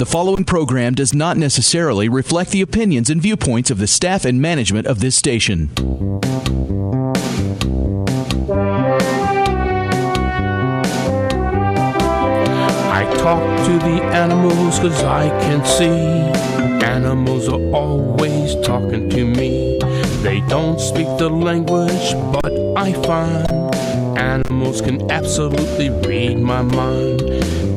The following program does not necessarily reflect the opinions and viewpoints of the staff and management of this station. I talk to the animals 'cause I can see animals are always talking to me. They don't speak the language, but I find animals can absolutely read my mind.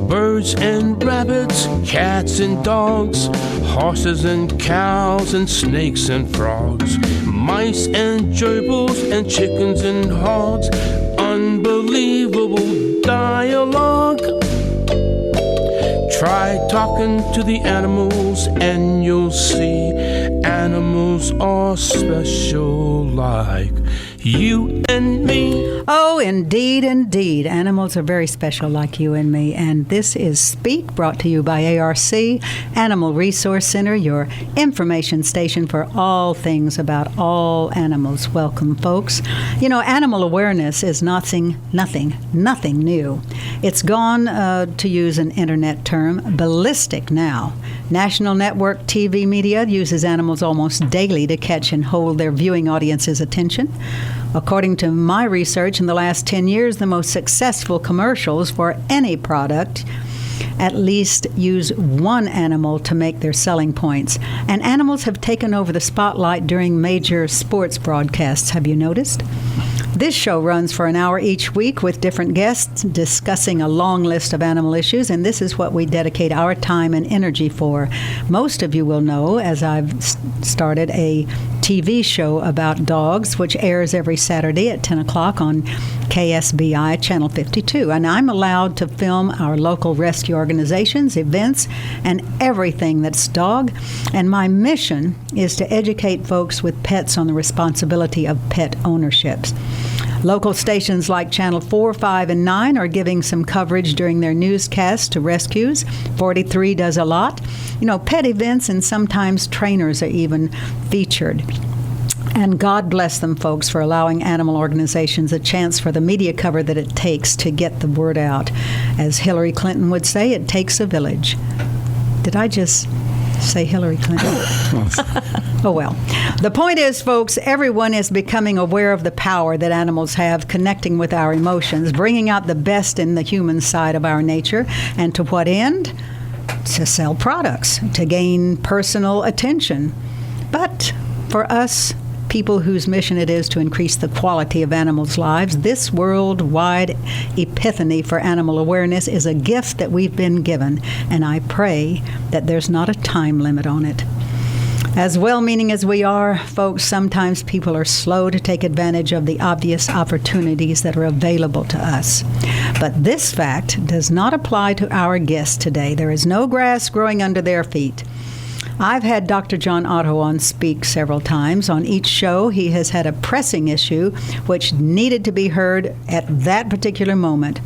Birds and rabbits, cats and dogs, horses and cows and snakes and frogs, mice and gerbils and chickens and hogs. Unbelievable dialogue. Try talking to the animals and you'll see animals are special like you and me. Oh, indeed, indeed. Animals are very special like you and me. And this is Speak, brought to you by ARC, Animal Resource Center, your information station for all things about all animals. Welcome, folks. You know, animal awareness is nothing new. It's gone, to use an internet term, ballistic now. National network TV media uses animals almost daily to catch and hold their viewing audience's attention. According to my research, in the last 10 years, the most successful commercials for any product at least use one animal to make their selling points. And animals have taken over the spotlight during major sports broadcasts. Have you noticed? This show runs for an hour each week with different guests discussing a long list of animal issues, and this is what we dedicate our time and energy for. Most of you will know, as I've started a TV show about dogs, which airs every Saturday at 10 o'clock on KSBI Channel 52. And I'm allowed to film our local rescue organizations, events, and everything that's dog. And my mission is to educate folks with pets on the responsibility of pet ownerships. Local stations like Channel 4, 5, and 9 are giving some coverage during their newscasts to rescues. 43 does a lot. You know, pet events and sometimes trainers are even featured. And God bless them, folks, for allowing animal organizations a chance for the media cover that it takes to get the word out. As Hillary Clinton would say, it takes a village. Did I just say Hillary Clinton? Oh, well. The point is, folks, everyone is becoming aware of the power that animals have connecting with our emotions, bringing out the best in the human side of our nature. And to what end? To sell products, to gain personal attention. But for us, people whose mission it is to increase the quality of animals' lives, this worldwide epiphany for animal awareness is a gift that we've been given, and I pray that there's not a time limit on it. As well-meaning as we are, folks, sometimes people are slow to take advantage of the obvious opportunities that are available to us. But this fact does not apply to our guests today. There is no grass growing under their feet. I've had Dr. John Otto on Speak several times. On each show, he has had a pressing issue which needed to be heard at that particular moment.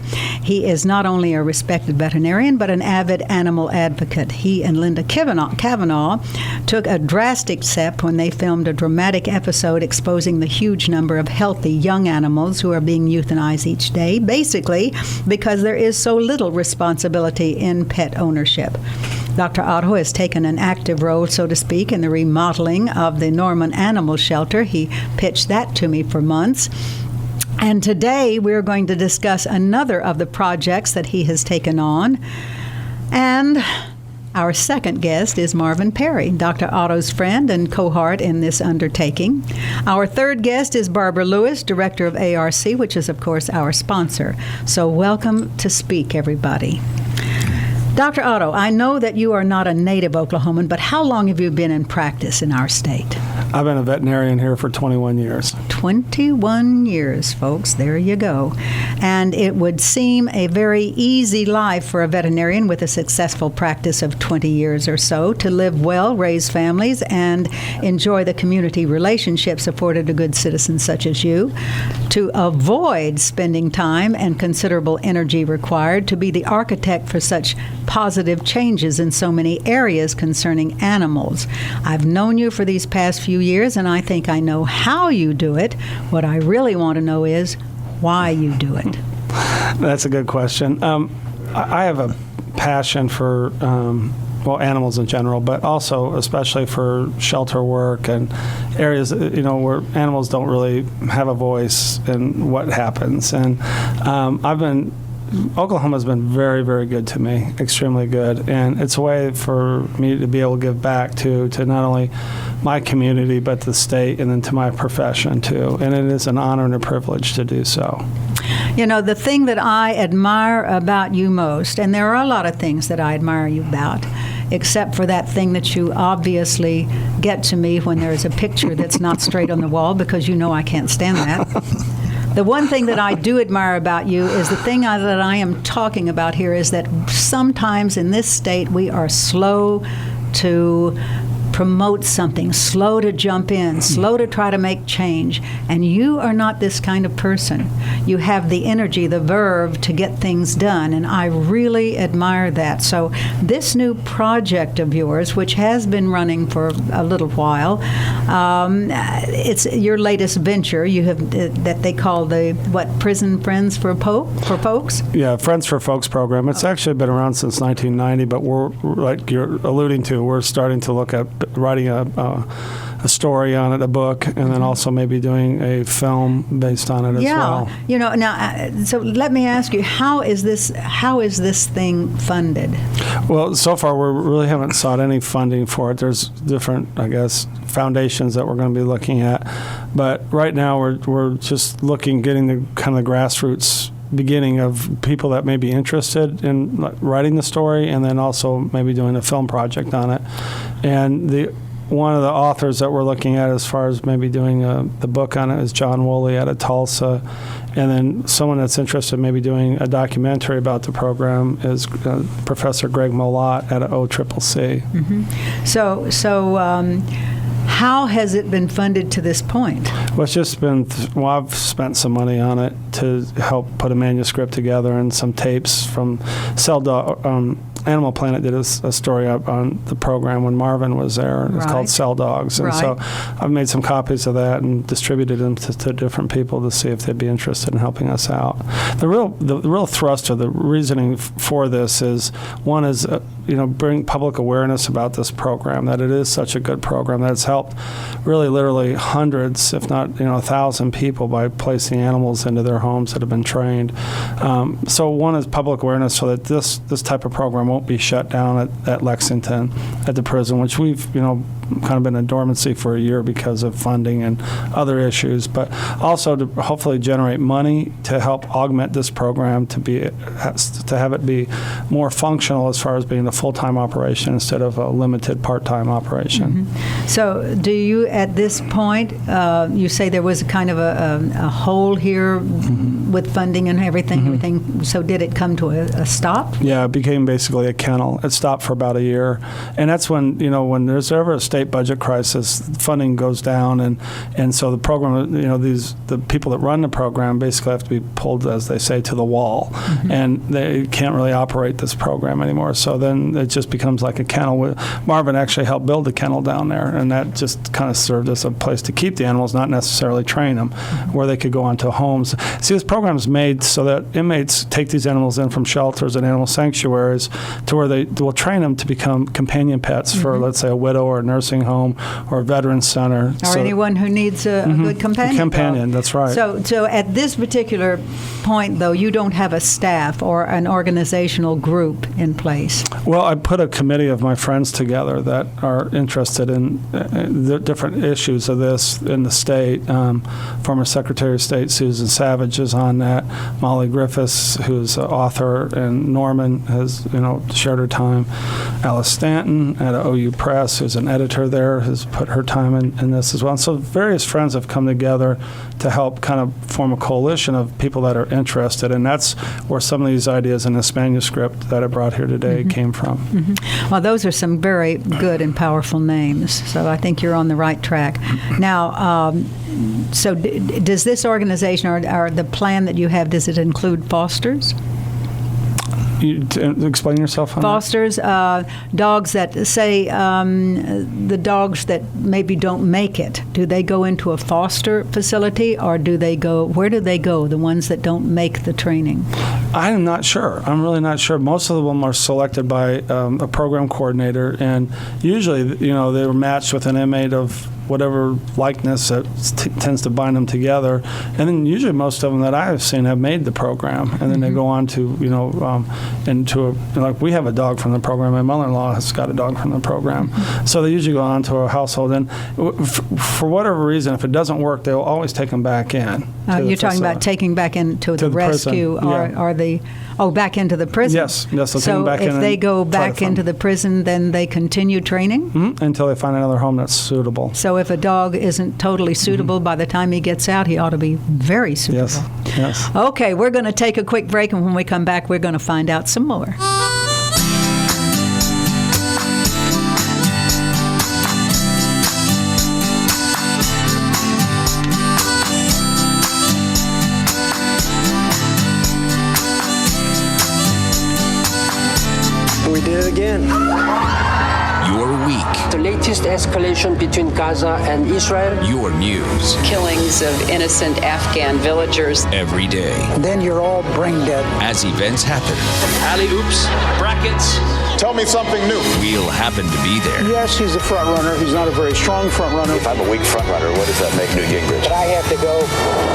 He is not only a respected veterinarian, but an avid animal advocate. He and Linda Kavanaugh took a drastic step when they filmed a dramatic episode exposing the huge number of healthy young animals who are being euthanized each day, basically because there is so little responsibility in pet ownership. Dr. Otto has taken an active role, so to speak, in the remodeling of the Norman Animal Shelter. He pitched that to me for months. And today we're going to discuss another of the projects that he has taken on. And our second guest is Marvin Perry, Dr. Otto's friend and cohort in this undertaking. Our third guest is Barbara Lewis, director of ARC, which is, of course, our sponsor. So welcome to Speak, everybody. Dr. Otto, I know that you are not a native Oklahoman, but how long have you been in practice in our state? I've been a veterinarian here for 21 years. 21 years, folks. There you go. And it would seem a very easy life for a veterinarian with a successful practice of 20 years or so to live well, raise families, and enjoy the community relationships afforded to good citizens such as you, to avoid spending time and considerable energy required to be the architect for such positive changes in so many areas concerning animals. I've known you for these past few years, and I think I know how you do it. What I really want to know is why you do it. That's a good question. I have a passion for animals in general, but also especially for shelter work and areas, where animals don't really have a voice in what happens. And Oklahoma's been very, very good to me, extremely good. And it's a way for me to be able to give back to not only my community, but the state, and then to my profession, too. And it is an honor and a privilege to do so. The thing that I admire about you most, and there are a lot of things that I admire you about, except for that thing that you obviously get to me when there's a picture that's not straight on the wall, because I can't stand that. The one thing that I do admire about you is the thing that I am talking about here is that sometimes in this state we are slow to promote something, slow to jump in, slow to try to make change. And you are not this kind of person. You have the energy, the verve to get things done, and I really admire that. So this new project of yours, which has been running for a little while, it's your latest venture. You have that they call the Prison Friends for Folks? Yeah, Friends for Folks program. It's actually been around since 1990, but we're, like you're alluding to, we're starting to look at writing a story on it, a book, and then also maybe doing a film based on it as well. Now, so let me ask you, how is this thing funded? Well, so far we really haven't sought any funding for it. There's different, foundations that we're going to be looking at, but right now we're just getting the kind of the grassroots beginning of people that may be interested in writing the story, and then also maybe doing a film project on it. And one of the authors that we're looking at as far as maybe doing the book on it is John Woolley out of Tulsa. And then someone that's interested in maybe doing a documentary about the program is Professor Greg Molot at OCCC. Mm-hmm. So how has it been funded to this point? Well, it's just been, I've spent some money on it to help put a manuscript together and some tapes from Animal Planet did a story up on the program when Marvin was there. It's called Cell Dogs. And so I've made some copies of that and distributed them to different people to see if they'd be interested in helping us out. The real thrust or the reasoning for this is, one is, bring public awareness about this program, that it is such a good program, that it's helped really literally hundreds, if not 1,000 people by placing animals into their homes that have been trained. So one is public awareness so that this type of program won't be shut down at Lexington, at the prison, which we've kind of been in dormancy for a year because of funding and other issues, but also to hopefully generate money to help augment this program to have it be more functional as far as being a full-time operation instead of a limited part-time operation. Mm-hmm. So do you, at this point, you say there was kind of a hole here with funding and everything, so did it come to a stop? Yeah, it became basically a kennel. It stopped for about a year, and that's when, when there's ever a state budget crisis, funding goes down, and so the program, the people that run the program basically have to be pulled, as they say, to the wall, and they can't really operate this program anymore. So then it just becomes like a kennel. Marvin actually helped build the kennel down there, and that just kind of served as a place to keep the animals, not necessarily train them, where they could go onto homes. See, this program is made so that inmates take these animals in from shelters and animal sanctuaries to where they will train them to become companion pets for, let's say, a widow or a nursing home or a veterans center. Or anyone who needs a good companion. A companion, that's right. So at this particular point, though, you don't have a staff or an organizational group in place. Well, I put a committee of my friends together that are interested in the different issues of this in the state. Former Secretary of State Susan Savage is on that. Molly Griffiths, who's an author, and Norman has shared her time. Alice Stanton at OU Press, who's an editor there, has put her time in this as well. And so various friends have come together to help kind of form a coalition of people that are interested, and that's where some of these ideas in this manuscript that I brought here today came from. Well, those are some very good and powerful names, so I think you're on the right track. Now, so does this organization or the plan that you have, does it include fosters? Explain yourself on Fosters, dogs that say the dogs that maybe don't make it, do they go into a foster facility or where do they go, the ones that don't make the training? I'm not sure. I'm really not sure. Most of them are selected by a program coordinator, and usually, they're matched with an inmate of whatever likeness that tends to bind them together. And then usually most of them that I have seen have made the program, and then they go on to, like we have a dog from the program. My mother-in-law has got a dog from the program. So they usually go on to a household. And for whatever reason, if it doesn't work, they'll always take them back in. You're talking about taking back into the rescue or the... Oh, back into the prison? Yes. So if they go back into the prison, then they continue training? Mm-hmm. Until they find another home that's suitable. So if a dog isn't totally suitable by the time he gets out, he ought to be very suitable. Yes. Okay, we're going to take a quick break, and when we come back, we're going to find out some more. We did it again. Your week. The latest escalation between Gaza and Israel. Your news. Killings of innocent Afghan villagers. Every day. Then you're all brain dead. As events happen. Alley-oops, brackets. Tell me something new. We'll happen to be there. Yes, he's a front runner. He's not a very strong front runner. If I'm a weak front runner, what does that make Newt Gingrich? But I have to go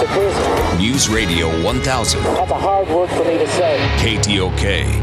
to prison. News Radio 1000. That's a hard word for me to say. KTOK.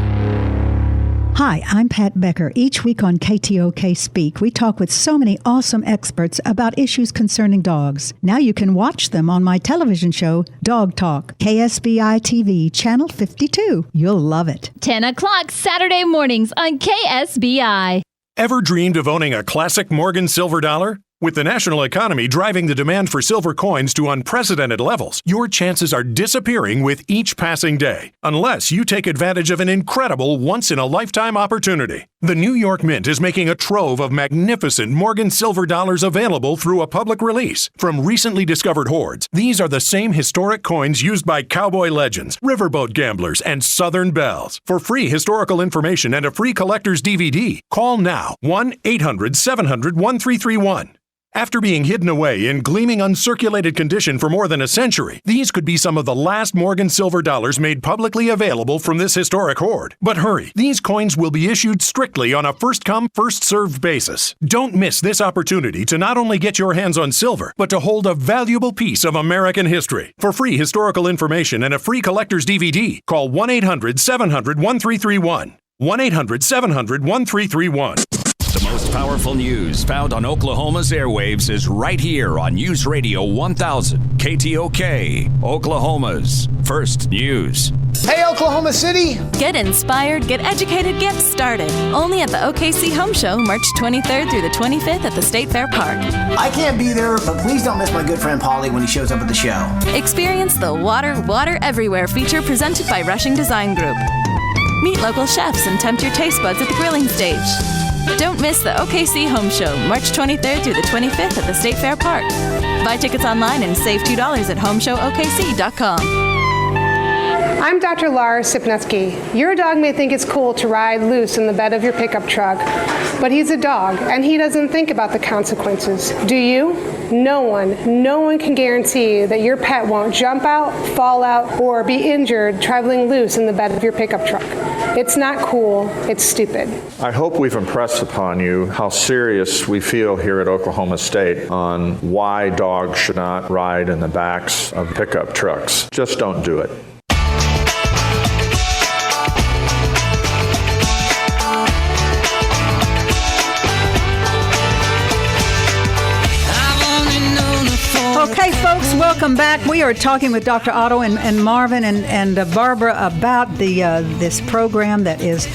Hi, I'm Pat Becker. Each week on KTOK Speak, we talk with so many awesome experts about issues concerning dogs. Now you can watch them on my television show, Dog Talk, KSBI TV, Channel 52. You'll love it. 10 o'clock Saturday mornings on KSBI. Ever dreamed of owning a classic Morgan silver dollar? With the national economy driving the demand for silver coins to unprecedented levels, your chances are disappearing with each passing day, unless you take advantage of an incredible once-in-a-lifetime opportunity. The New York Mint is making a trove of magnificent Morgan silver dollars available through a public release. From recently discovered hoards, these are the same historic coins used by cowboy legends, riverboat gamblers, and Southern belles. For free historical information and a free collector's DVD, call now 1-800-700-1331. After being hidden away in gleaming uncirculated condition for more than a century, these could be some of the last Morgan silver dollars made publicly available from this historic hoard. But hurry, these coins will be issued strictly on a first-come, first-served basis. Don't miss this opportunity to not only get your hands on silver, but to hold a valuable piece of American history. For free historical information and a free collector's DVD, call 1-800-700-1331. 1-800-700-1331. The most powerful news found on Oklahoma's airwaves is right here on News Radio 1000, KTOK, Oklahoma's first news. Hey, Oklahoma City! Get inspired, get educated, get started. Only at the OKC Home Show, March 23rd through the 25th at the State Fair Park. I can't be there, but please don't miss my good friend Polly when he shows up at the show. Experience the Water Everywhere feature presented by Rushing Design Group. Meet local chefs and tempt your taste buds at the grilling stage. Don't miss the OKC Home Show, March 23rd through the 25th at the State Fair Park. Buy tickets online and save $2 at homeshowokc.com. I'm Dr. Laura Sipnetsky. Your dog may think it's cool to ride loose in the bed of your pickup truck, but he's a dog, and he doesn't think about the consequences. Do you? No one can guarantee that your pet won't jump out, fall out, or be injured traveling loose in the bed of your pickup truck. It's not cool, it's stupid. I hope we've impressed upon you how serious we feel here at Oklahoma State on why dogs should not ride in the backs of pickup trucks. Just don't do it. Okay, folks, welcome back. We are talking with Dr. Otto and Marvin and Barbara about this program that is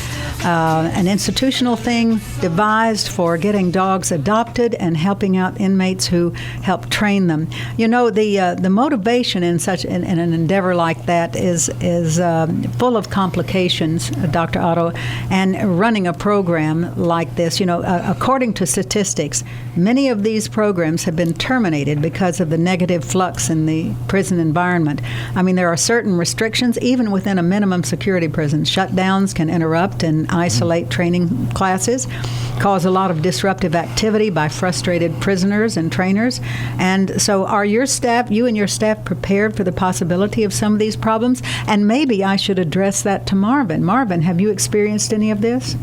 an institutional thing devised for getting dogs adopted and helping out inmates who help train them. You know, the motivation in an endeavor like that is full of complications, Dr. Otto, and running a program like this, you know, according to statistics, many of these programs have been terminated because of the negative flux in the prison environment. I mean, there are certain restrictions, even within a minimum security prison. Shutdowns can interrupt and isolate training classes, cause a lot of disruptive activity by frustrated prisoners and trainers. And so are you and your staff prepared for the possibility of some of these problems? And maybe I should address that to Marvin. Marvin, have you experienced any of this?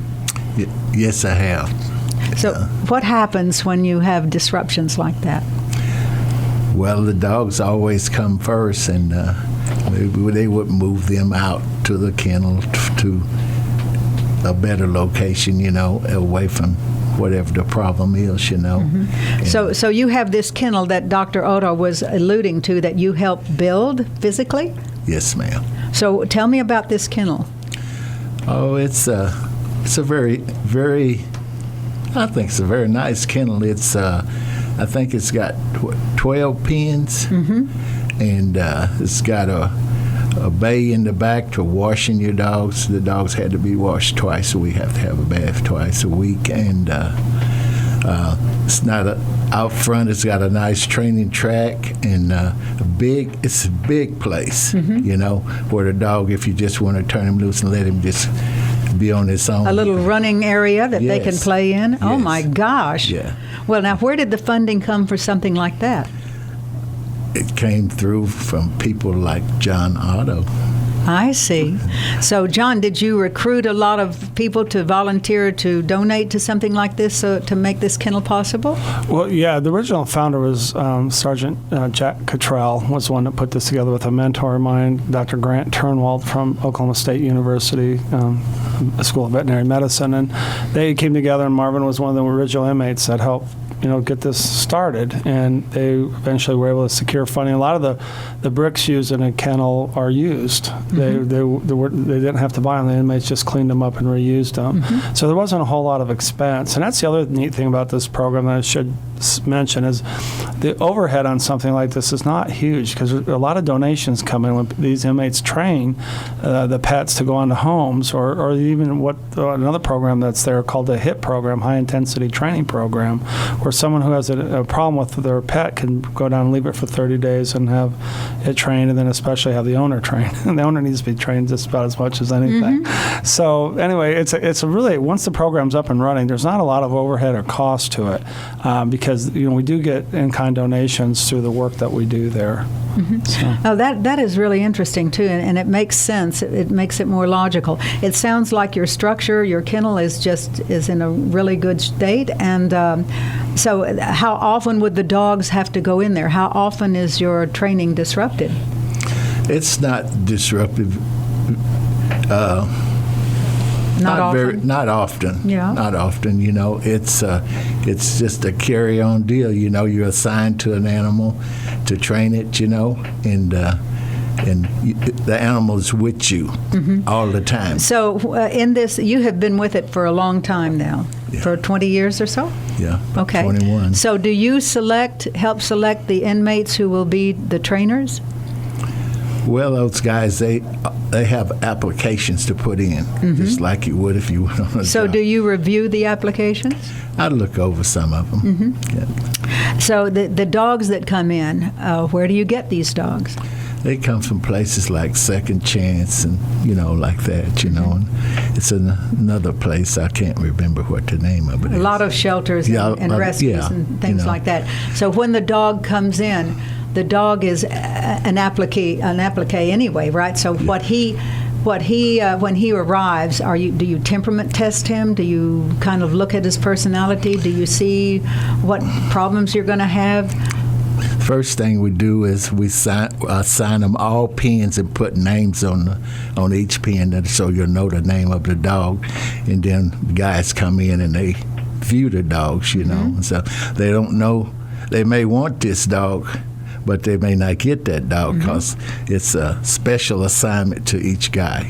Yes, I have. So what happens when you have disruptions like that? Well, the dogs always come first, and they would move them out to the kennel to a better location, you know, away from whatever the problem is, you know. Mm-hmm. So you have this kennel that Dr. Otto was alluding to that you helped build physically? Yes, ma'am. So tell me about this kennel. Oh, it's a very, very, I think it's a very nice kennel. It's I think it's got 12 pens, and it's got a bay in the back for washing your dogs. The dogs had to be washed twice, so we have to have a bath twice a week. And it's not out front. It's got a nice training track and it's a big place, you know, where the dog, if you just want to turn him loose and let him just be on his own. A little running area that they can play in? Yes. Oh, my gosh. Yeah. Well, now, where did the funding come for something like that? It came through from people like John Otto. I see. So, John, did you recruit a lot of people to volunteer to donate to something like this to make this kennel possible? Well, yeah, the original founder was Sergeant Jack Cottrell, was the one that put this together with a mentor of mine, Dr. Grant Turnwald from Oklahoma State University, School of Veterinary Medicine, and they came together, and Marvin was one of the original inmates that helped get this started, and they eventually were able to secure funding. A lot of the bricks used in a kennel are used. They didn't have to buy them. The inmates just cleaned them up and reused them. So there wasn't a whole lot of expense. And that's the other neat thing about this program that I should mention is the overhead on something like this is not huge, because a lot of donations come in when these inmates train the pets to go into homes, or even another program that's there called the HIT program, High Intensity Training Program, where someone who has a problem with their pet can go down and leave it for 30 days and have it trained, and then especially have the owner trained. And the owner needs to be trained just about as much as anything. So anyway, it's a really, once the program's up and running, there's not a lot of overhead or cost to it, because we do get in-kind donations through the work that we do there. So. Oh, that is really interesting too, and it makes sense. It makes it more logical. It sounds like your structure, your kennel is in a really good state. And so, how often would the dogs have to go in there? How often is your training disrupted? It's not disruptive. Not often. Not often. Yeah. Not often. It's just a carry-on deal. You're assigned to an animal to train it. And the animal's with you all the time. So in this, you have been with it for a long time now, for 20 years or so? Yeah. Okay. 21. So do you help select the inmates who will be the trainers? Well, those guys, they have applications to put in, just like you would if you went on a So job. do you review the applications? I look over some of them. Yeah. So the dogs that come in, where do you get these dogs? They come from places like Second Chance and, like that, And it's another place. I can't remember what the name of it is. A lot of shelters and rescues and things like that. So when the dog comes in, the dog is an applique anyway, right? So when he arrives, do you temperament test him? Do you kind of look at his personality? Do you see what problems you're going to have? First thing we do is we assign them all pens and put names on each pen, so you'll know the name of the dog. And then the guys come in and they view the dogs, So they don't know. They may want this dog, but they may not get that dog because it's a special assignment to each guy,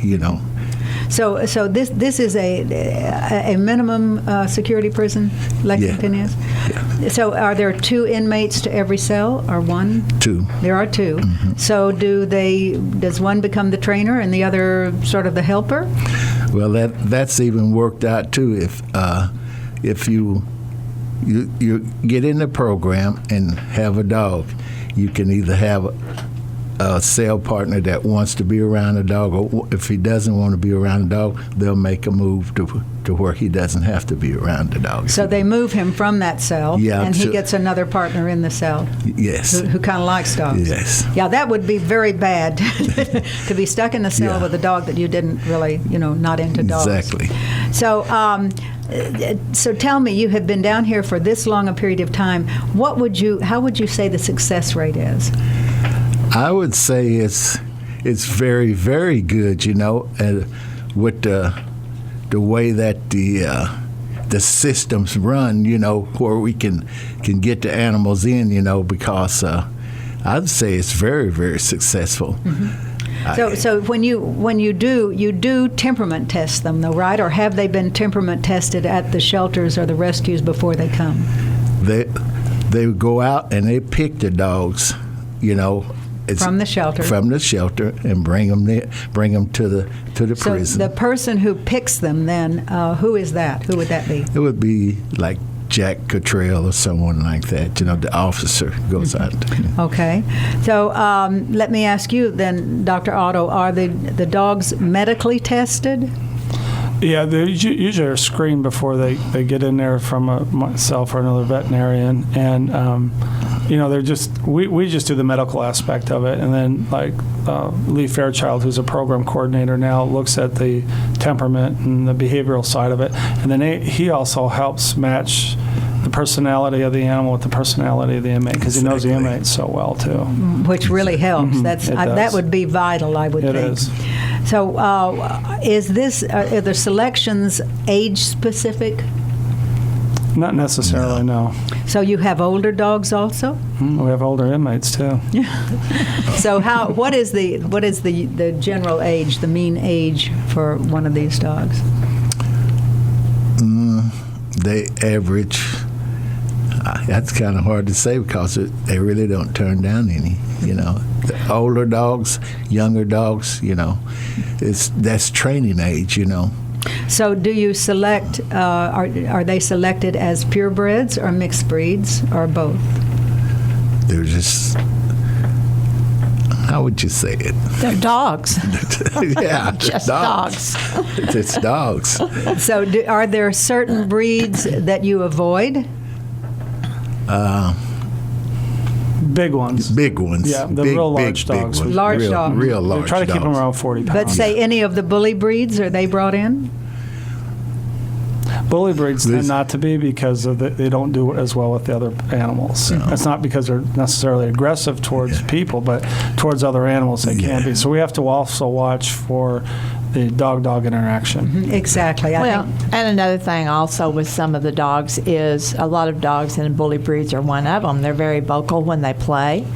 So this is a minimum security prison, Lexington is? Yeah. So are there 2 inmates to every cell, or 1? 2. There are 2. Mm-hmm. So does one become the trainer and the other sort of the helper? Well, that's even worked out too. If you get in the program and have a dog, you can either have a cell partner that wants to be around a dog, or if he doesn't want to be around a dog, they'll make a move to where he doesn't have to be around the dog. So they move him from that cell, and he gets another partner in the cell. Yes. Who kind of likes dogs. Yes. Yeah, that would be very bad to be stuck in the cell with a dog that you didn't really, not into dogs. Exactly. So tell me, you have been down here for this long a period of time. How would you say the success rate is? I would say it's very, very good, with the way that the systems run, where we can get the animals in, because I'd say it's very, very successful. Mm-hmm. So when you do temperament test them, though, right? Or have they been temperament tested at the shelters or the rescues before they come? They go out and they pick the dogs, from the shelter. From the shelter, and bring them to the prison. So the person who picks them, then, who is that? Who would that be? It would be like Jack Cottrell or someone like that. The officer goes out. Okay. So let me ask you then, Dr. Otto, are the dogs medically tested? Yeah, they usually are screened before they get in there from myself or another veterinarian, and they're just we just do the medical aspect of it, and then like Lee Fairchild, who's a program coordinator now, looks at the temperament and the behavioral side of it, and then he also helps match the personality of the animal with the personality of the inmate, because he knows the inmate so well too. Which really helps. Mm-hmm. That would be vital, I would think. It is. So are the selections age specific? Not necessarily, no. So you have older dogs also? We have older inmates too. So what is the general age, the mean age for one of these dogs? They average. That's kind of hard to say because they really don't turn down any. The older dogs, younger dogs. That's training age. So do you select, are they selected as purebreds or mixed breeds or both? They're just, how would you say it? They're dogs. Yeah, just dogs. It's dogs. So are there certain breeds that you avoid? Big ones. Big ones. Yeah, the real large dogs. Large dogs. Real large dogs. Try to keep them around 40 pounds. But say any of the bully breeds, are they brought in? Bully breeds tend not to be because they don't do as well with the other animals. No. That's not because they're necessarily aggressive towards people, but towards other animals they can be. So we have to also watch for the dog-dog interaction. Mm-hmm. Exactly. And another thing also with some of the dogs is a lot of dogs, and bully breeds are one of them, they're very vocal when they play.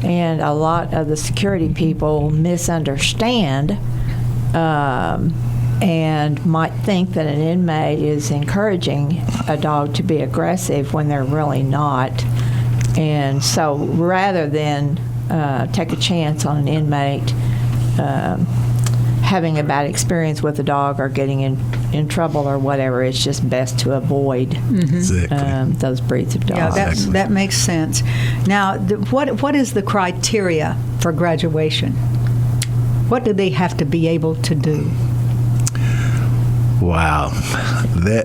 And a lot of the security people misunderstand and might think that an inmate is encouraging a dog to be aggressive when they're really not. And so rather than take a chance on an inmate having a bad experience with a dog or getting in trouble or whatever, it's just best to avoid those breeds of dogs. Yeah, that makes sense. Now, what is the criteria for graduation? What do they have to be able to do? Wow, they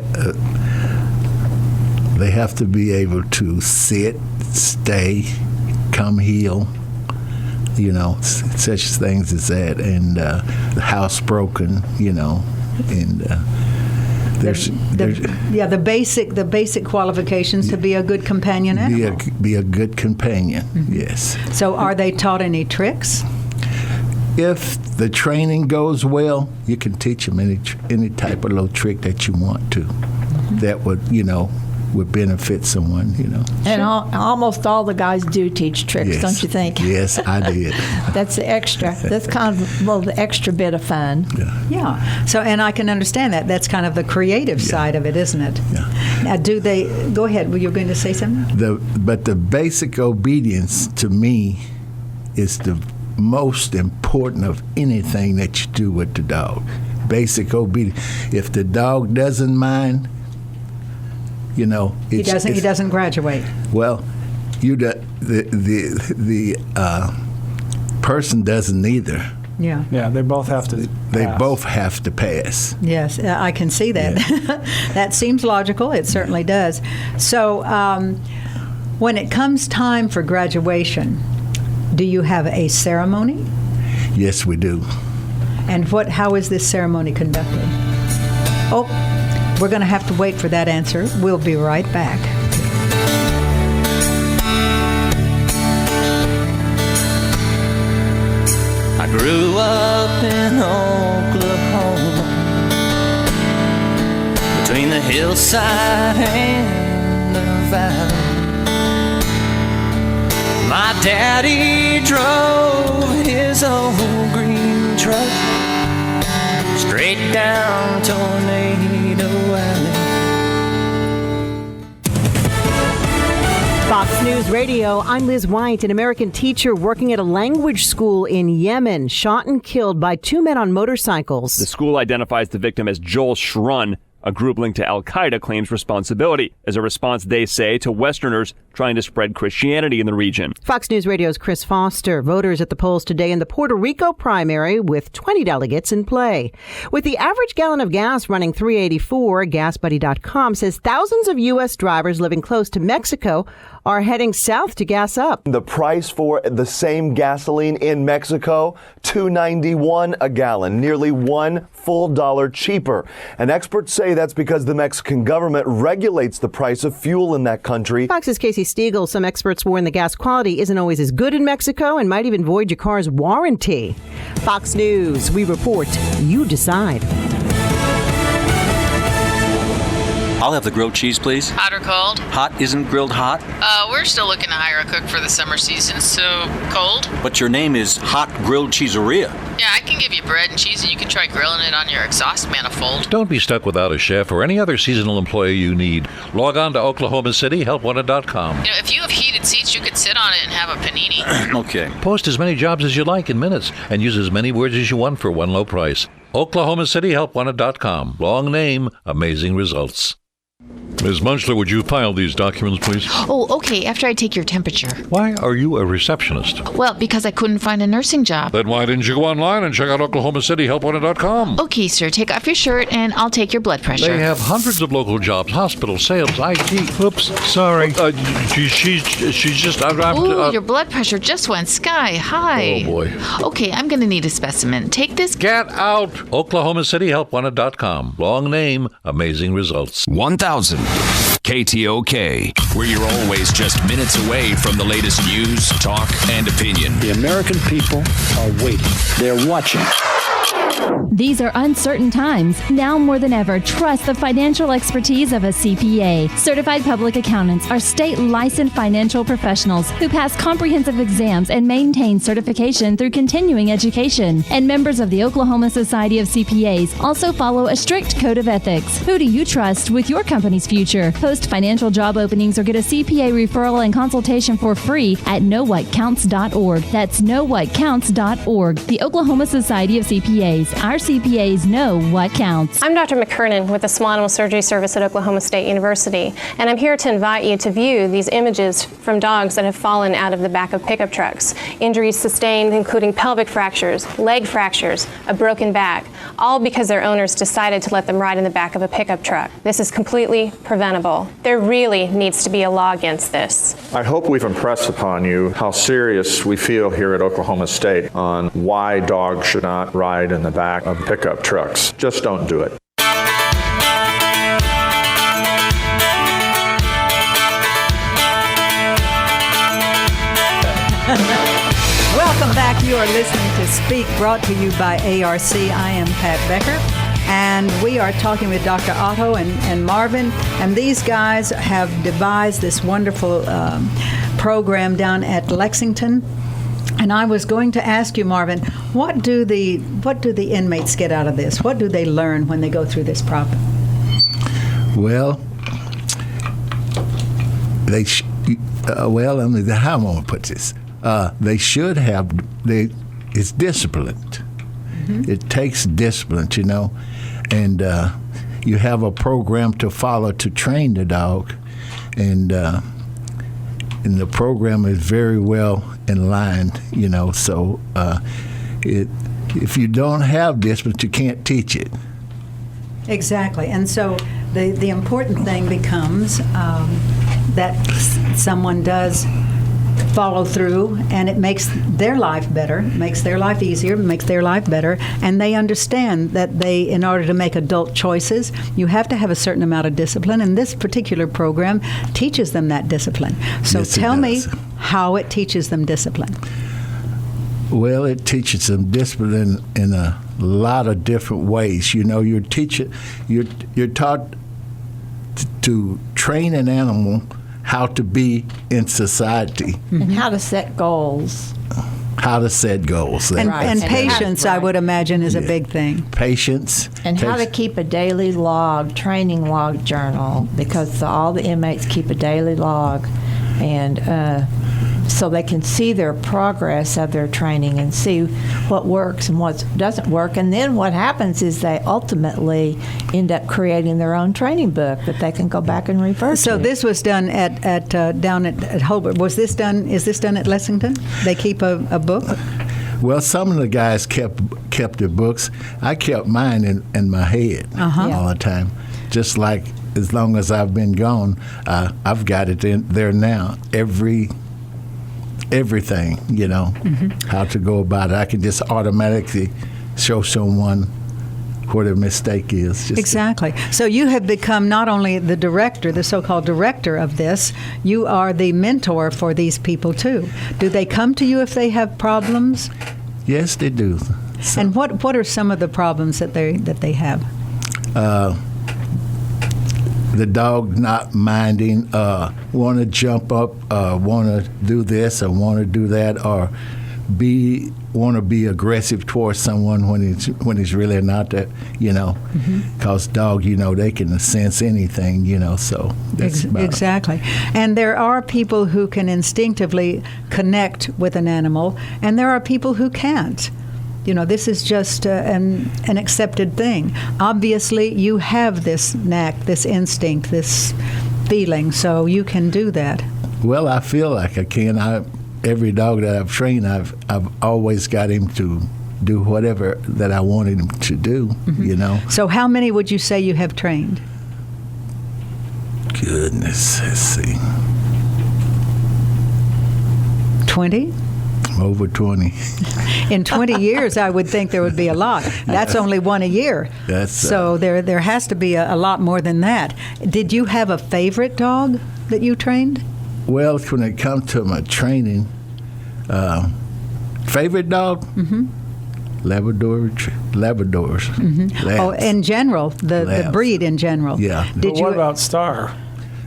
have to be able to sit, stay, come heel, such things as that, and the house broken, and the basic qualifications to be a good companion animal. Be a good companion, yes. So are they taught any tricks? If the training goes well, you can teach them any type of little trick that you want to. That would, would benefit someone, And almost all the guys do teach tricks, Yes. don't you think? Yes, I did. That's the extra. That's kind of the extra bit of fun. Yeah. So, and I can understand that. That's kind of the creative side of it, isn't it? Yeah. Now, do they go ahead? Were you going to say something? But the basic obedience to me is the most important of anything that you do with the dog. Basic obedience. If the dog doesn't mind, He doesn't graduate. Well, the person doesn't either. Yeah. Yeah, they both have to. They pass. both have to pass. Yes, I can see that. That seems logical. It certainly does. So, when it comes time for graduation, do you have a ceremony? Yes, we do. And how is this ceremony conducted? Oh, we're going to have to wait for that answer. We'll be right back. I grew up in Oklahoma, between the hillside and the valley. My daddy drove his old green truck straight down Tornado Alley. Fox News Radio, I'm Liz White, an American teacher working at a language school in Yemen, shot and killed by two men on motorcycles. The school identifies the victim as Joel Shrun. A group linked to Al-Qaeda claims responsibility as a response, they say, to Westerners trying to spread Christianity in the region. Fox News Radio's Chris Foster. Voters at the polls today in the Puerto Rico primary with 20 delegates in play. With the average gallon of gas running $3.84, GasBuddy.com says thousands of U.S. drivers living close to Mexico are heading south to gas up. The price for the same gasoline in Mexico, $2.91 a gallon, nearly $1 full cheaper. And experts say that's because the Mexican government regulates the price of fuel in that country. Fox's Casey Stiegel. Some experts warn the gas quality isn't always as good in Mexico and might even void your car's warranty. Fox News, we report, you decide. I'll have the grilled cheese, please. Hot or cold? Hot isn't grilled hot. We're still looking to hire a cook for the summer season, so cold? But your name is Hot Grilled Cheeseria. Yeah, I can give you bread and cheese, and you can try grilling it on your exhaust manifold. Don't be stuck without a chef or any other seasonal employee you need. Log on to Oklahoma City, helpwanted.com. You know, if you have heated seats, you could sit on it and have a panini. Okay. Post as many jobs as you like in minutes and use as many words as you want for one low price. Oklahoma City, helpwanted.com. Long name, amazing results. Ms. Munchler, would you file these documents, please? Oh, okay, after I take your temperature. Why are you a receptionist? Well, because I couldn't find a nursing job. Then why didn't you go online and check out OklahomaCityHelpWanted.com? Okay, sir, take off your shirt and I'll take your blood pressure. They have hundreds of local jobs, hospital, sales, IT. Oops, sorry. She's just... Ooh, your blood pressure just went sky high. Oh, boy. Okay, I'm going to need a specimen. Take this... Get out! OklahomaCityHelpWanted.com. Long name, amazing results. 1000 KTOK, where you're always just minutes away from the latest news, talk, and opinion. The American people are waiting. They're watching. These are uncertain times. Now more than ever, trust the financial expertise of a CPA. Certified public accountants are state-licensed financial professionals who pass comprehensive exams and maintain certification through continuing education. And members of the Oklahoma Society of CPAs also follow a strict code of ethics. Who do you trust with your company's future? Post financial job openings or get a CPA referral and consultation for free at knowwhatcounts.org. That's knowwhatcounts.org. The Oklahoma Society of CPAs. Our CPAs know what counts. I'm Dr. McKernan with the Small Animal Surgery Service at Oklahoma State University, and I'm here to invite you to view these images from dogs that have fallen out of the back of pickup trucks. Injuries sustained including pelvic fractures, leg fractures, a broken back, all because their owners decided to let them ride in the back of a pickup truck. This is completely preventable. There really needs to be a law against this. I hope we've impressed upon you how serious we feel here at Oklahoma State on why dogs should not ride in the back of pickup trucks. Just don't do it. Welcome back. You are listening to Speak, brought to you by ARC. I am Pat Becker. And we are talking with Dr. Otto and Marvin, and these guys have devised this wonderful program down at Lexington. And I was going to ask you, Marvin, what do the inmates get out of this? What do they learn when they go through this program? Well, how am I going to put this? They should have. It's disciplined. Mm-hmm. It takes discipline, and you have a program to follow to train the dog, and the program is very well in line, So if you don't have discipline, you can't teach it. Exactly, and so the important thing becomes that someone does follow through, and it makes their life better, makes their life easier, makes their life better, and they understand that in order to make adult choices, you have to have a certain amount of discipline, and this particular program teaches them that discipline. So yes, tell me how it teaches them discipline. Well, it teaches them discipline in a lot of different ways. You're taught to train an animal how to be in society. And how to set goals. And patience, I would imagine, is a big thing. Patience. And how to keep a daily log, training log journal, because all the inmates keep a daily log, and so they can see their progress of their training and see what works and what doesn't work. And then what happens is they ultimately end up creating their own training book that they can go back and refer to. So this was done down at Hobart. Is this done at Lexington? They keep a book? Well, some of the guys kept their books. I kept mine in my head all the time. Just like as long as I've been gone, I've got it in there now. Everything, how to go about it. I can just automatically show someone what a mistake is. Exactly. So you have become not only the director, the so-called director of this, you are the mentor for these people too. Do they come to you if they have problems? Yes, they do. So, and what are some of the problems that they have? The dog not minding, want to jump up, want to do this or want to do that, or want to be aggressive towards someone when he's really not that, because dog, they can sense anything, so that's about exactly. And there are people who can instinctively connect with an animal, and there are people who can't. This is just an accepted thing. Obviously, you have this knack, this instinct, this feeling, so you can do that. Well, I feel like I can. Every dog that I've trained, I've always got him to do whatever that I wanted him to do, So how many would you say you have trained? Goodness, let's see. 20? Over 20. In 20 years, I would think there would be a lot. That's only one a year. So there has to be a lot more than that. Did you have a favorite dog that you trained? Well, when it comes to my training, favorite dog? Mm-hmm. Labradors. Mm-hmm. Oh, in general, the breed in general. Yeah. What about Star?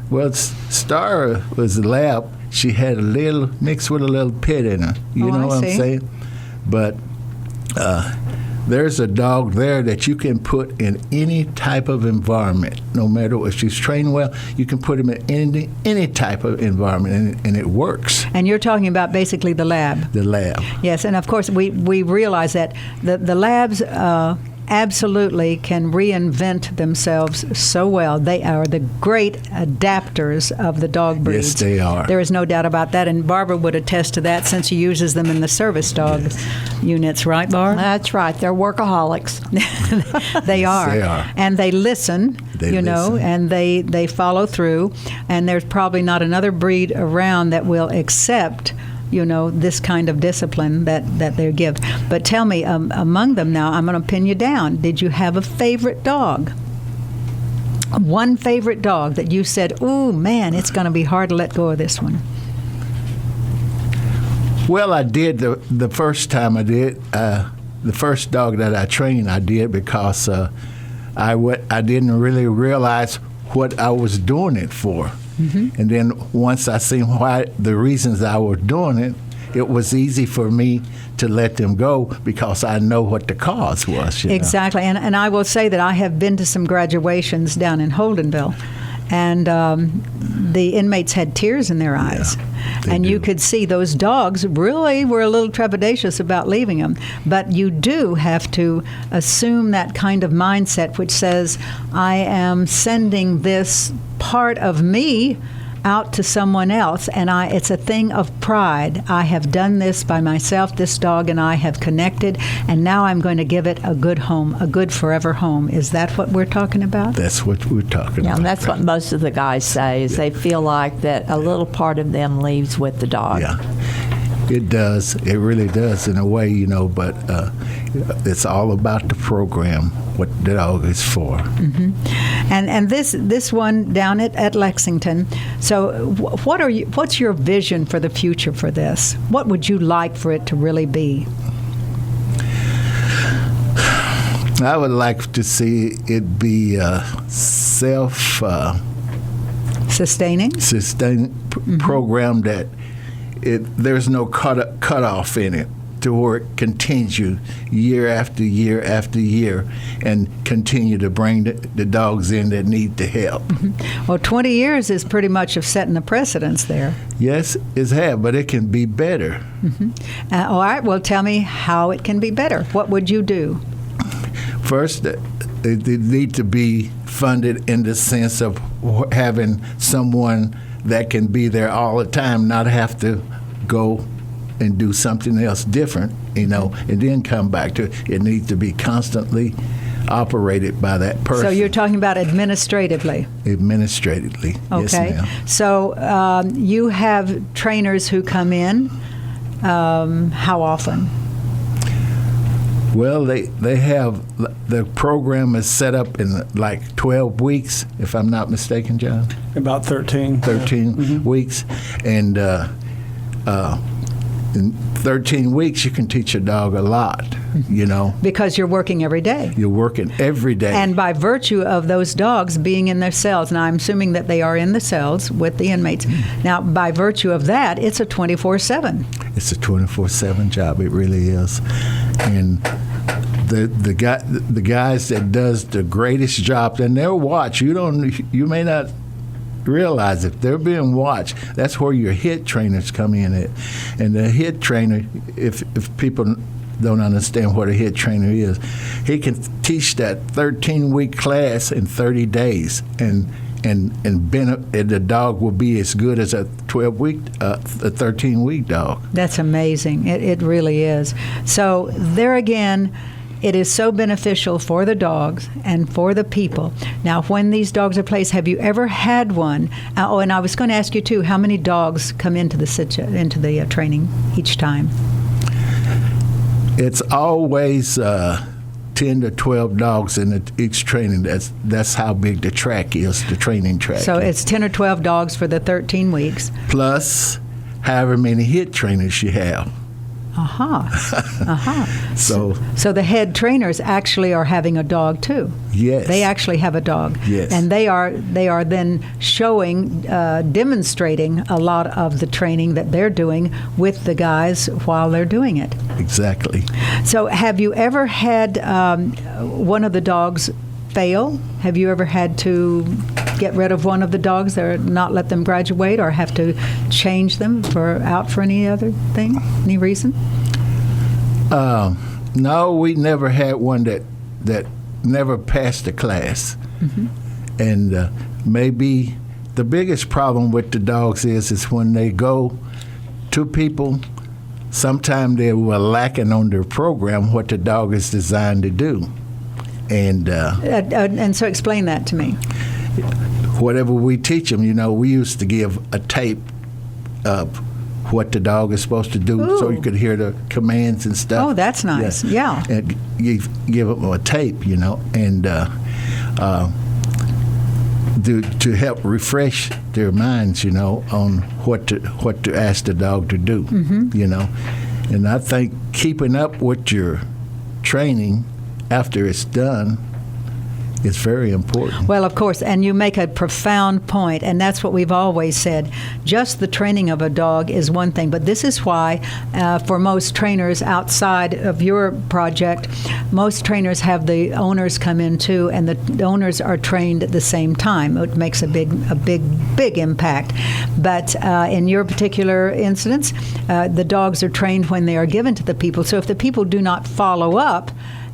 Well, Star was a lab. She had a little mixed with a little pit in her. You know what I'm saying? But there's a dog there that you can put in any type of environment, no matter what. If she's trained well, you can put him in any type of environment, and it works. And you're talking about basically the lab. The lab. Yes, and of course we realize that the labs absolutely can reinvent themselves so well. They are the great adapters of the dog breeds. Yes, they are. There is no doubt about that, and Barbara would attest to that since she uses them in the service dog units, right, Barbara? That's right. They're workaholics. They are. They are. And they listen, and they follow through, and there's probably not another breed around that will accept this kind of discipline that they give. But tell me, among them now, I'm going to pin you down. Did you have a favorite dog? One favorite dog that you said, "Ooh, man, it's going to be hard to let go of this one." Well, I did the first time I did. The first dog that I trained, I did because I didn't really realize what I was doing it for. And then once I seen why the reasons I was doing it, it was easy for me to let them go because I know what the cause was. Exactly. And I will say that I have been to some graduations down in Holdenville, and the inmates had tears in their eyes. And you could see those dogs really were a little trepidatious about leaving them. But you do have to assume that kind of mindset which says, I am sending this part of me out to someone else, and it's a thing of pride. I have done this by myself. This dog and I have connected, and now I'm going to give it a good home, a good forever home. Is that what we're talking about? That's what we're talking about. And that's what most of the guys say, is they feel like that a little part of them leaves with the dog. Yeah. It does. It really does in a way, but it's all about the program, what the dog is for. And this one down at Lexington. So, what's your vision for the future for this? What would you like for it to really be? I would like to see it be sustaining program that there's no cutoff in it, to where it continues year after year after year and continue to bring the dogs in that need the help. Well, 20 years is pretty much of setting the precedence there. Yes, it's have, but it can be better. All right, well, tell me how it can be better. What would you do? First, they need to be funded in the sense of having someone that can be there all the time, not have to go and do something else different, and then come back to it. It needs to be constantly operated by that person. So you're talking about administratively? Administratively, okay. Yes, ma'am. So you have trainers who come in. How often? Well, they have, the program is set up in like 12 weeks, if I'm not mistaken, John. About 13. 13 weeks, and in 13 weeks you can teach a dog a lot, Because you're working every day. You're working every day. And by virtue of those dogs being in their cells, now I'm assuming that they are in the cells with the inmates. Now, by virtue of that, it's a 24/7. It's a 24/7 job. It really is. And the guys that does the greatest job, and they're watched. You may not realize it. They're being watched. That's where your hit trainers come in at. And the hit trainer, if people don't understand what a hit trainer is, he can teach that 13-week class in 30 days, and the dog will be as good as a 13-week dog. That's amazing. It really is. So there again, it is so beneficial for the dogs and for the people. Now, when these dogs are placed, have you ever had one? And I was going to ask you too, how many dogs come into the training each time? It's always 10 to 12 dogs in each training. That's how big the track is, the training track. So it's 10 or 12 dogs for the 13 weeks. Plus, however many hit trainers you have. So the head trainers actually are having a dog too. Yes. They actually have a dog. Yes. And they are then showing, demonstrating a lot of the training that they're doing with the guys while they're doing it. Exactly. So have you ever had one of the dogs fail? Have you ever had to get rid of one of the dogs or not let them graduate, or have to change them for any other thing, any reason? No, we never had one that never passed the class. And maybe the biggest problem with the dogs is when they go to people, sometimes they were lacking on their program what the dog is designed to do. And so explain that to me. Whatever we teach them, we used to give a tape of what the dog is supposed to do. Ooh. So you could hear the commands and stuff. Oh, that's nice. Yeah. And you give them a tape, and to help refresh their minds, on what to ask the dog to do, And I think keeping up with your training after it's done It's very important. Well, of course, and you make a profound point, and that's what we've always said. Just the training of a dog is one thing, but this is why, for most trainers outside of your project, most trainers have the owners come in too, and the owners are trained at the same time. It makes a big impact. But in your particular instance, the dogs are trained when they are given to the people. So if the people do not follow up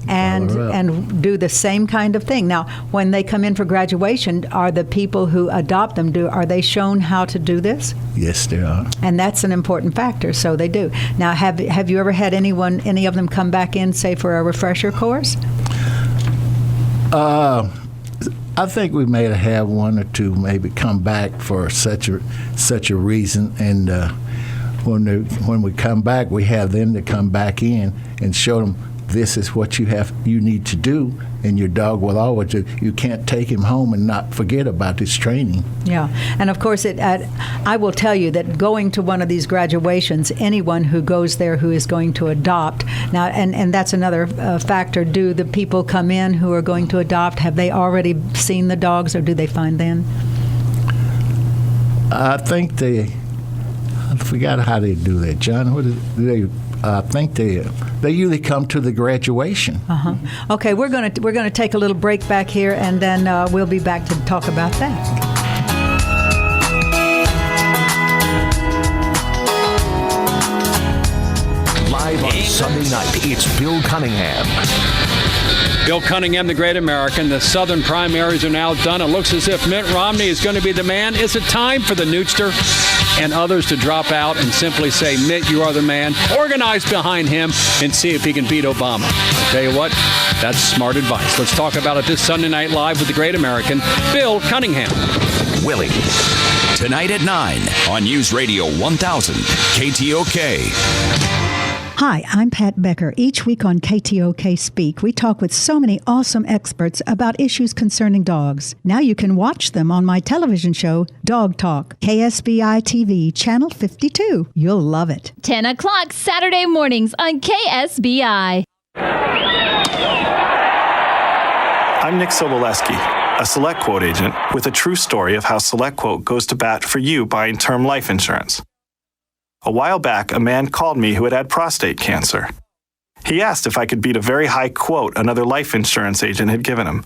and do the same kind of thing. Now, when they come in for graduation, are the people who adopt them, are they shown how to do this? Yes, they are. And that's an important factor, so they do. Now, have you ever had any of them come back in, say, for a refresher course? I think we may have one or two maybe come back for such a reason, and when we come back, we have them to come back in and show them this is what you need to do, and your dog will always do. You can't take him home and not forget about this training. Yeah, and of course, I will tell you that going to one of these graduations, anyone who goes there who is going to adopt, now, and that's another factor, do the people come in who are going to adopt, have they already seen the dogs, or do they find them? I think I forgot how they do that, John. What do they? I think they usually come to the graduation. Okay, we're going to take a little break back here, and then we'll be back to talk about that. Live on Sunday night, it's Bill Cunningham. Bill Cunningham, the great American. The Southern primaries are now done. It looks as if Mitt Romney is going to be the man. Is it time for the Newtster and others to drop out and simply say, Mitt, you are the man? Organize behind him and see if he can beat Obama. I'll tell you what, that's smart advice. Let's talk about it this Sunday Night Live with the great American, Bill Cunningham. Willie. Tonight at 9 on News Radio 1000 KTOK. Hi, I'm Pat Becker. Each week on KTOK Speak, we talk with so many awesome experts about issues concerning dogs. Now you can watch them on my television show, Dog Talk, KSBI TV, Channel 52. You'll love it. 10 o'clock Saturday mornings on KSBI. I'm Nick Soboleski, a SelectQuote agent with a true story of how SelectQuote goes to bat for you buying term life insurance. A while back, a man called me who had prostate cancer. He asked if I could beat a very high quote another life insurance agent had given him.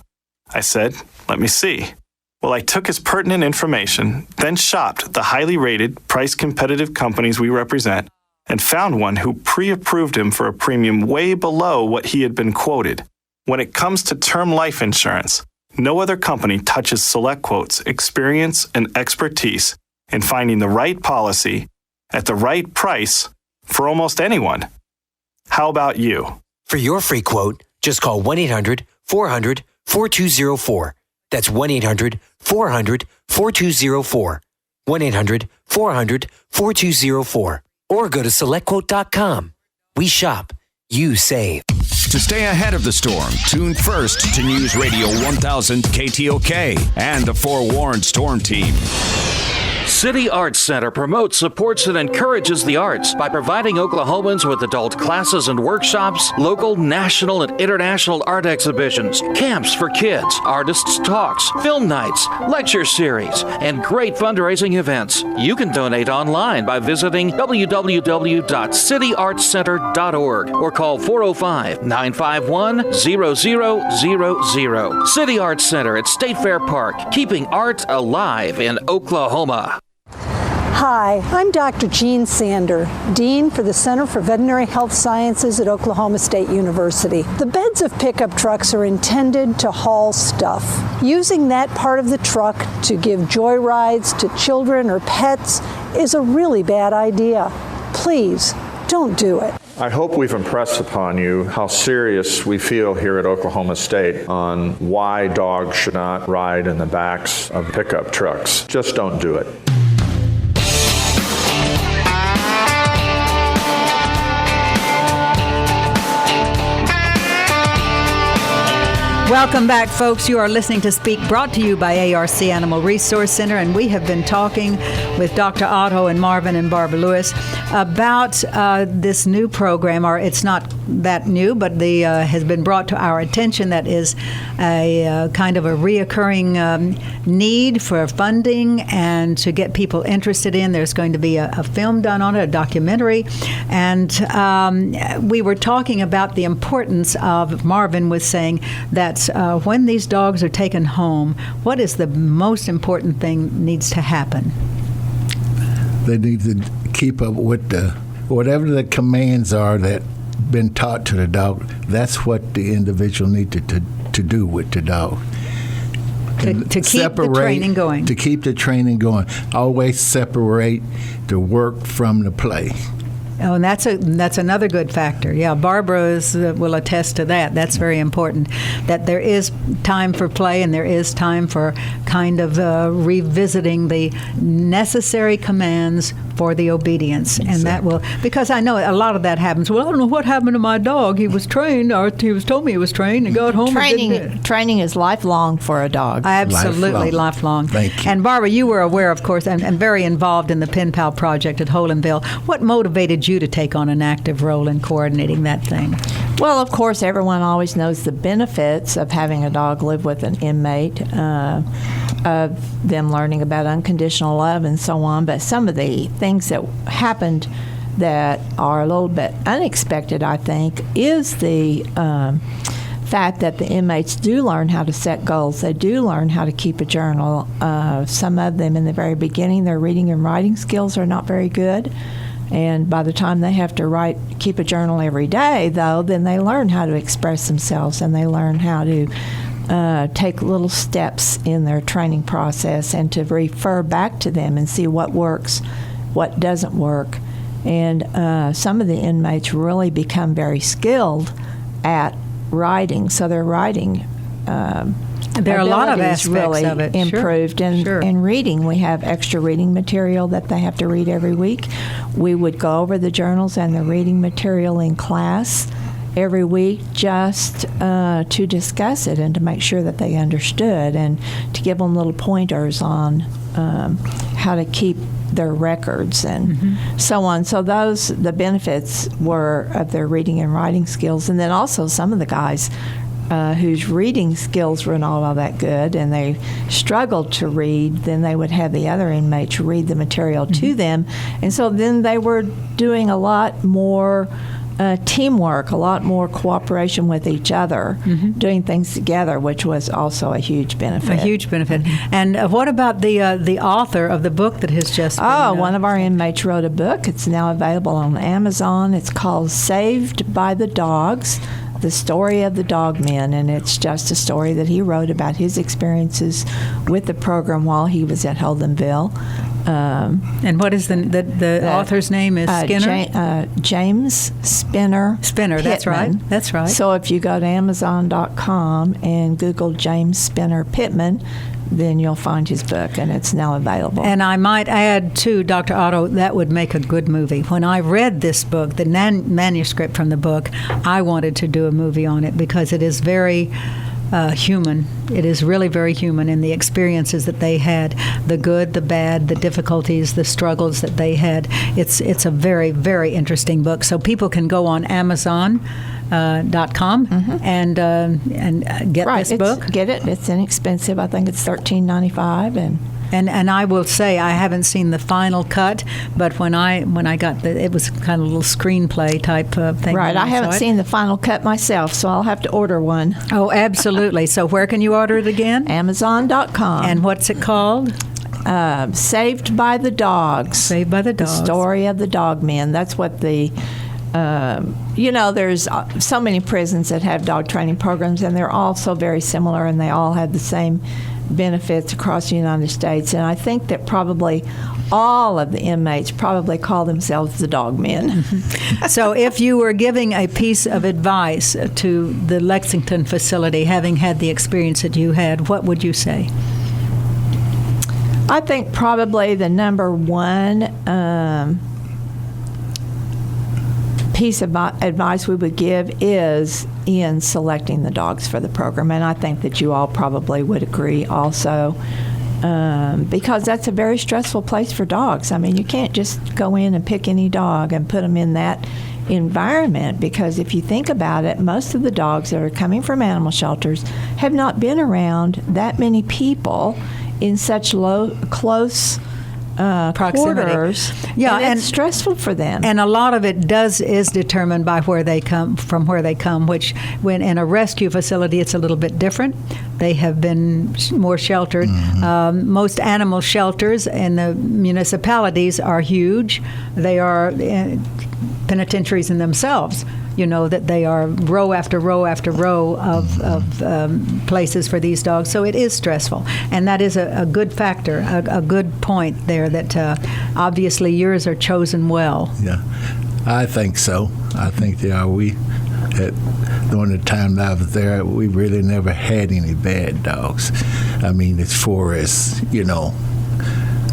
I said, let me see. Well, I took his pertinent information, then shopped the highly rated, price-competitive companies we represent, and found one who pre-approved him for a premium way below what he had been quoted. When it comes to term life insurance, no other company touches SelectQuote's experience and expertise in finding the right policy at the right price for almost anyone. How about you? For your free quote, just call 1-800-400-4204. That's 1-800-400-4204. 1-800-400-4204. Or go to SelectQuote.com. We shop. You save. To stay ahead of the storm, tune first to News Radio 1000 KTOK and the Forewarned Storm Team. City Arts Center promotes, supports, and encourages the arts by providing Oklahomans with adult classes and workshops, local, national, and international art exhibitions, camps for kids, artists' talks, film nights, lecture series, and great fundraising events. You can donate online by visiting www.cityartscenter.org or call 405-951-0000. City Arts Center at State Fair Park, keeping art alive in Oklahoma. Hi, I'm Dr. Jean Sander, Dean for the Center for Veterinary Health Sciences at Oklahoma State University. The beds of pickup trucks are intended to haul stuff. Using that part of the truck to give joy rides to children or pets is a really bad idea. Please, don't do it. I hope we've impressed upon you how serious we feel here at Oklahoma State on why dogs should not ride in the backs of pickup trucks. Just don't do it. Welcome back, folks. You are listening to Speak, brought to you by ARC Animal Resource Center, and we have been talking with Dr. Otto and Marvin and Barbara Lewis about this new program, or it's not that new, but has been brought to our attention that is a kind of a reoccurring need for funding and to get people interested in. There's going to be a film done on it, a documentary, and we were talking about the importance of, Marvin was saying that when these dogs are taken home, what is the most important thing needs to happen? They need to keep up with whatever the commands are that been taught to the dog. That's what the individual needed to do with the dog. To keep the training going. To keep the training going. Always separate the work from the play. Oh, and that's another good factor. Yeah, Barbara will attest to that. That's very important, that there is time for play and there is time for kind of revisiting the necessary commands for the obedience. Exactly. And that will, because I know a lot of that happens. Well, I don't know what happened to my dog. He was trained, or he was told me he was trained, and got home and didn't. Training is lifelong for a dog. Absolutely lifelong. Thank you. And Barbara, you were aware, of course, and very involved in the Pen Pal project at Holenville. What motivated you to take on an active role in coordinating that thing? Well, of course, everyone always knows the benefits of having a dog live with an inmate, of them learning about unconditional love and so on. But some of the things that happened that are a little bit unexpected, I think, is the fact that the inmates do learn how to set goals. They do learn how to keep a journal. Some of them in the very beginning, their reading and writing skills are not very good. And by the time they have to keep a journal every day, though, then they learn how to express themselves, and they learn how to take little steps in their training process and to refer back to them and see what works, what doesn't work. And some of the inmates really become very skilled at writing, so their writing there are a lot of aspects really of it. Improved. Sure. And reading, we have extra reading material that they have to read every week. We would go over the journals and the reading material in class every week just to discuss it and to make sure that they understood and to give them little pointers on how to keep their records and so on. So the benefits were of their reading and writing skills. And then also some of the guys whose reading skills were not all that good and they struggled to read, then they would have the other inmates read the material to them. And so then they were doing a lot more teamwork, a lot more cooperation with each other, doing things together, which was also a huge benefit. A huge benefit. And what about the author of the book that has just been... one of our inmates wrote a book. It's now available on Amazon. It's called Saved by the Dogs, The Story of the Dog Men, and it's just a story that he wrote about his experiences with the program while he was at Holenville. And what is the author's name? Is Skinner? James Spinner. Spinner, that's right. That's right. So if you go to Amazon.com and Google James Spinner Pittman, then you'll find his book, and it's now available. And I might add, too, Dr. Otto, that would make a good movie. When I read this book, the manuscript from the book, I wanted to do a movie on it because it is very human. It is really very human in the experiences that they had, the good, the bad, the difficulties, the struggles that they had. It's a very, very interesting book. So people can go on Amazon.com and get this book. Get it. It's inexpensive. I think it's $13.95 And I will say I haven't seen the final cut, but when I got it was kind of a little screenplay type thing. Right, I haven't seen the final cut myself, so I'll have to order one. Oh, absolutely. So where can you order it again? Amazon.com. And what's it called? Saved by the Dogs. Saved by the Dogs. The Story of the Dog Men. That's what the... there's so many prisons that have dog training programs, and they're all so very similar, and they all have the same benefits across the United States. And I think that probably all of the inmates probably call themselves the dog men. So if you were giving a piece of advice to the Lexington facility, having had the experience that you had, what would you say? I think probably the number one piece of advice we would give is in selecting the dogs for the program, and I think that you all probably would agree also, because that's a very stressful place for dogs. I mean, you can't just go in and pick any dog and put them in that environment, because if you think about it, most of the dogs that are coming from animal shelters have not been around that many people in such close proximity. Quarters. Yeah, and it's stressful for them. And a lot of it is determined by where they come from, which when in a rescue facility, it's a little bit different. They have been more sheltered. Most animal shelters in the municipalities are huge. They are penitentiaries in themselves. You know, that they are row after row after row of places for these dogs. So it is stressful. And that is a good factor, a good point there that obviously yours are chosen well. Yeah, I think so. I think they are. During the time that I was there, we really never had any bad dogs. I mean, as far as, you know,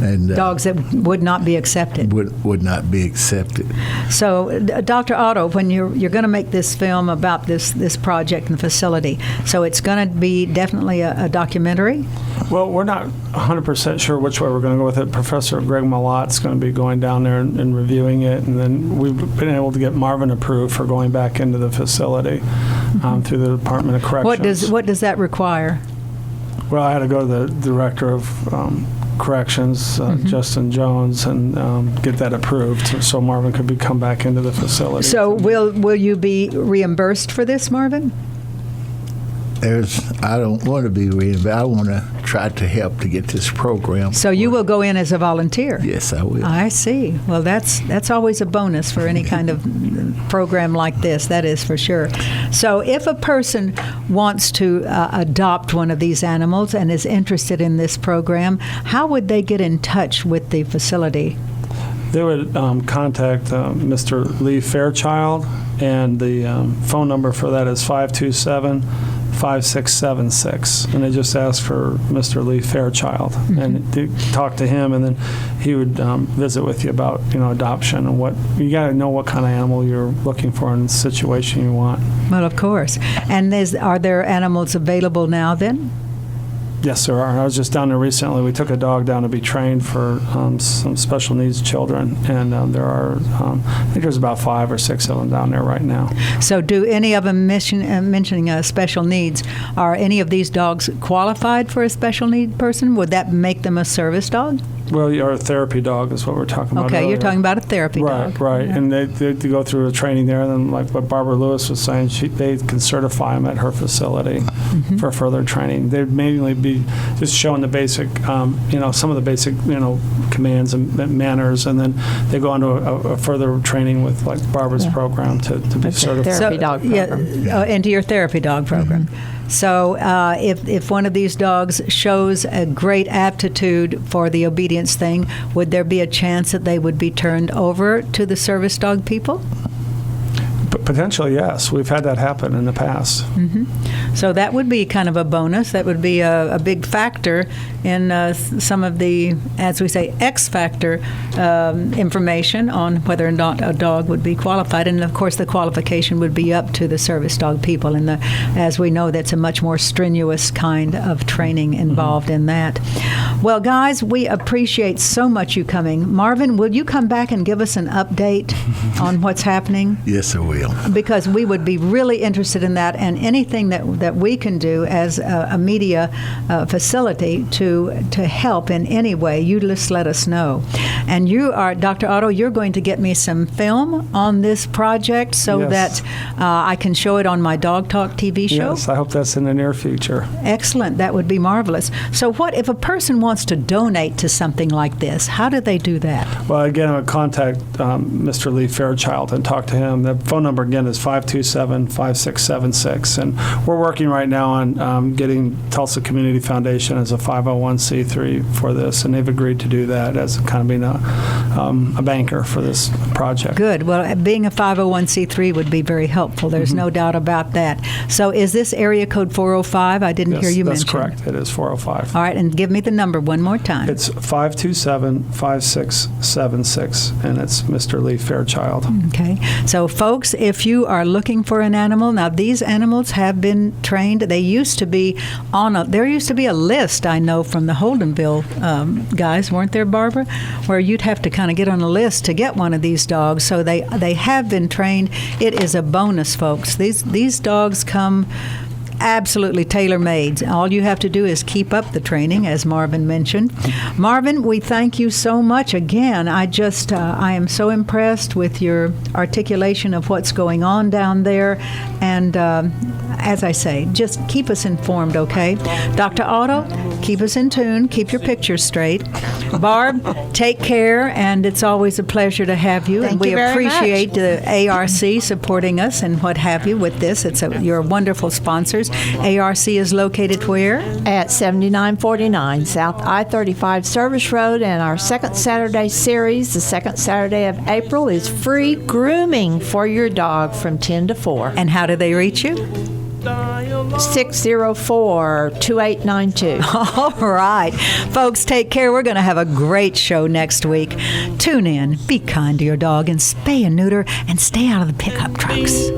and dogs that would not be accepted. Would not be accepted. So, Dr. Otto, when you're going to make this film about this project and facility, so it's going to be definitely a documentary? Well, we're not 100% sure which way we're going to go with it. Professor Greg Malot's going to be going down there and reviewing it, and then we've been able to get Marvin approved for going back into the facility through the Department of Corrections. What does that require? Well, I had to go to the Director of Corrections, Justin Jones, and get that approved so Marvin could come back into the facility. So will you be reimbursed for this, Marvin? I don't want to be reimbursed. I want to try to help to get this program. So you will go in as a volunteer? Yes, I will. I see. Well, that's always a bonus for any kind of program like this. That is for sure. So if a person wants to adopt one of these animals and is interested in this program, how would they get in touch with the facility? They would contact Mr. Lee Fairchild, and the phone number for that is 527-5676, and they just ask for Mr. Lee Fairchild, and they talk to him, and then he would visit with you about adoption and what you got to know what kind of animal you're looking for in the situation you want. Well, of course. And are there animals available now then? Yes, there are. I was just down there recently. We took a dog down to be trained for some special needs children, and there are, I think there's about 5 or 6 of them down there right now. So do any of them, mentioning special needs, are any of these dogs qualified for a special need person? Would that make them a service dog? Well, a therapy dog is what we're talking about. Okay, earlier. You're talking about a therapy dog. Right. Yeah. And they go through a training there, and then like what Barbara Lewis was saying, they can certify them at her facility for further training. They'd mainly be just showing the basic, some of the basic, commands and manners, and then they go into a further training with like Barbara's program to be certified. Therapy dog program. Into your therapy dog program. So if one of these dogs shows a great aptitude for the obedience thing, would there be a chance that they would be turned over to the service dog people? Potentially, yes. We've had that happen in the past. So that would be kind of a bonus. That would be a big factor in some of the, as we say, X factor information on whether or not a dog would be qualified. And, of course, the qualification would be up to the service dog people. And as we know, that's a much more strenuous kind of training involved in that. Well, guys, we appreciate so much you coming. Marvin, will you come back and give us an update on what's happening? Yes, I will. Because we would be really interested in that, and anything that we can do as a media facility to help in any way, you just let us know. And you are, Dr. Otto, you're going to get me some film on this project so that I can show it on my Dog Talk TV show? Yes, I hope that's in the near future. Excellent. That would be marvelous. So what if a person wants to donate to something like this? How do they do that? Well, again, I would contact Mr. Lee Fairchild and talk to him. The phone number, again, is 527-5676. And we're working working right now on getting Tulsa Community Foundation as a 501c3 for this, and they've agreed to do that as kind of being a banker for this project. Good. Well, being a 501c3 would be very helpful. There's no doubt about that. So is this area code 405? I didn't hear you mention. That's correct. It is 405. All right, and give me the number one more time. It's 527-5676, and it's Mr. Lee Fairchild. Okay. So, folks, if you are looking for an animal, now these animals have been trained. There used to be a list, I know, from the Holdenville guys, weren't there, Barbara, where you'd have to kind of get on a list to get one of these dogs. So they have been trained. It is a bonus, folks. These dogs come absolutely tailor-made. All you have to do is keep up the training, as Marvin mentioned. Marvin, we thank you so much again. I am so impressed with your articulation of what's going on down there. And as I say, just keep us informed, okay? Dr. Otto, keep us in tune. Keep your pictures straight. Barb, take care, and it's always a pleasure to have you. Thank and we you very appreciate much. the ARC supporting us and what have you with this. You're wonderful sponsors. ARC is located where? At 7949 South I-35 Service Road, and our second Saturday series, the second Saturday of April, is free grooming for your dog from 10 to 4. And how do they reach you? 604-2892. All right. Folks, take care. We're going to have a great show next week. Tune in, be kind to your dog, and spay and neuter, and stay out of the pickup trucks.